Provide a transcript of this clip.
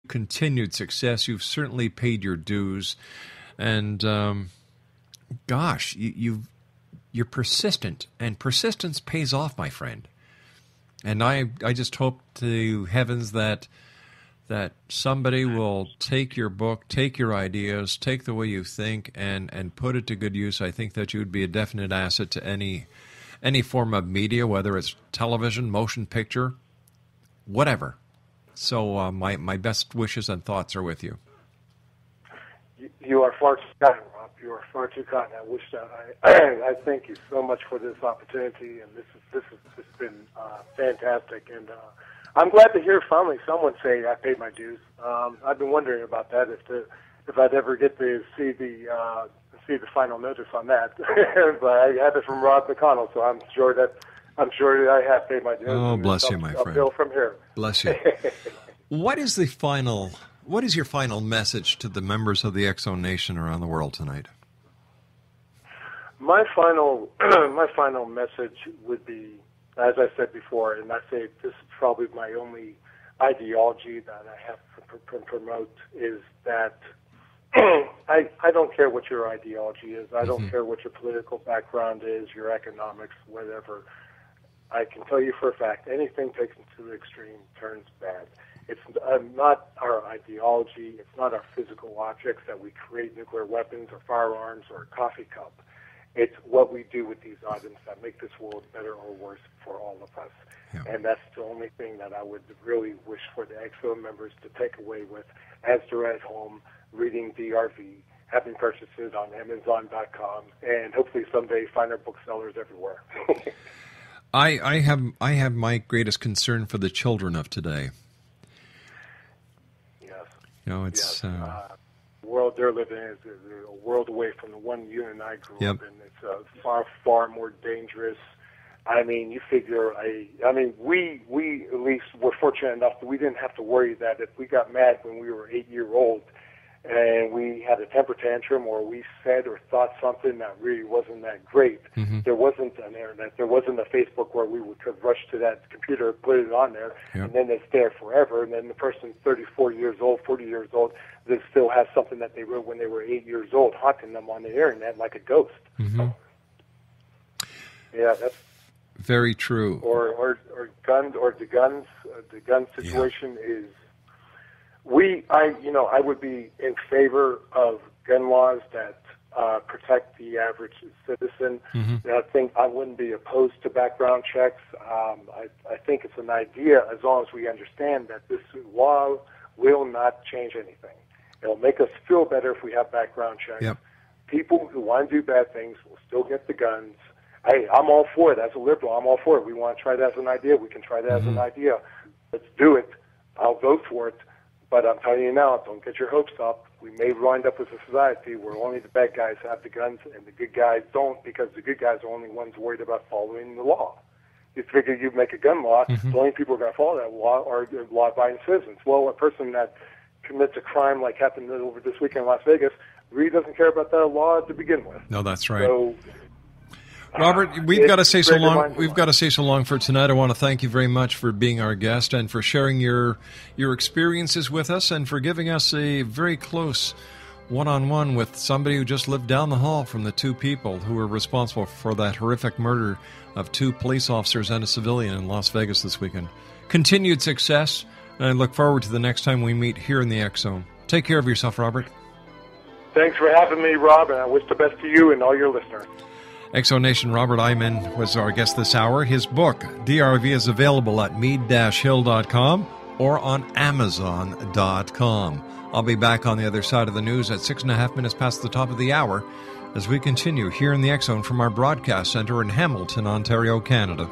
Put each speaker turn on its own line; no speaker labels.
continued success. You've certainly paid your dues. And, gosh, you're persistent. And persistence pays off, my friend. And I just hope to heavens that somebody will take your book, take your ideas, take the way you think, and put it to good use. I think that you would be a definite asset to any form of media, whether it's television, motion picture, whatever. So my best wishes and thoughts are with you.
You are far too kind, Rob. You are far too kind. I wish that I thank you so much for this opportunity, and this has been fantastic. And I'm glad to hear finally someone say I paid my dues. I've been wondering about that if I'd ever get to see the final notice on that. But I have it from Rob McConnell, so I'm sure that I have paid my dues.
Oh, bless you, my friend.
Uphill from here.
Bless you. What is your final message to the members of the X-Zone Nation around the world tonight?
My final message would be, as I said before, and I say this is probably my only ideology that I have to promote, is that I don't care what your ideology is. I don't care what your political background is, your economics, whatever. I can tell you for a fact, anything taken to the extreme turns bad. It's not our ideology. It's not our physical objects that we create nuclear weapons or firearms or a coffee cup. It's what we do with these items that make this world better or worse for all of us. Yeah. And that's the only thing that I would really wish for the X-Zone members to take away with as they're at home reading DRV, having purchased it on Amazon.com, and hopefully someday find our booksellers everywhere.
I have my greatest concern for the children of today.
Yes.
You know, it's
the world they're living in is a world away from the one you and I grew up in. It's far, far more dangerous. I mean, you figure, we at least were fortunate enough that we didn't have to worry that if we got mad when we were 8-year-old and we had a temper tantrum or we said or thought something that really wasn't that great, there wasn't an internet, there wasn't a Facebook where we could rush to that computer, put it on there, and then it's there forever. And then the person 34 years old, 40 years old, that still has something that they wrote when they were 8 years old, haunting them on the internet like a ghost. Yeah, that's
very true.
Or the gun situation is. I would be in favor of gun laws that protect the average citizen. I think I wouldn't be opposed to background checks. I think it's an idea as long as we understand that this law will not change anything. It'll make us feel better if we have background checks. Yep. People who want to do bad things will still get the guns. Hey, I'm all for it. As a liberal, I'm all for it. We want to try that as an idea. We can try that as an idea. Let's do it. I'll vote for it. But I'm telling you now, don't get your hopes up. We may wind up with a society where only the bad guys have the guns and the good guys don't, because the good guys are only ones worried about following the law. You figure you make a gun law, the only people who are going to follow that law are law-abiding citizens. Well, a person that commits a crime like happened over this weekend in Las Vegas really doesn't care about that law to begin with.
No, that's right.
So,
Robert, we've got to say so long. We've got to say so long for tonight. I want to thank you very much for being our guest and for sharing your experiences with us and for giving us a very close one-on-one with somebody who just lived down the hall from the two people who were responsible for that horrific murder of 2 police officers and a civilian in Las Vegas this weekend. Continued success, and I look forward to the next time we meet here in the X-Zone. Take care of yourself, Robert.
Thanks for having me, Rob, and I wish the best to you and all your listeners.
X-Zone Nation, Robert Iman was our guest this hour. His book, DRV, is available at mead-hill.com or on amazon.com. I'll be back on the other side of the news at 6.5 minutes past the top of the hour as we continue here in the X-Zone from our broadcast center in Hamilton, Ontario, Canada.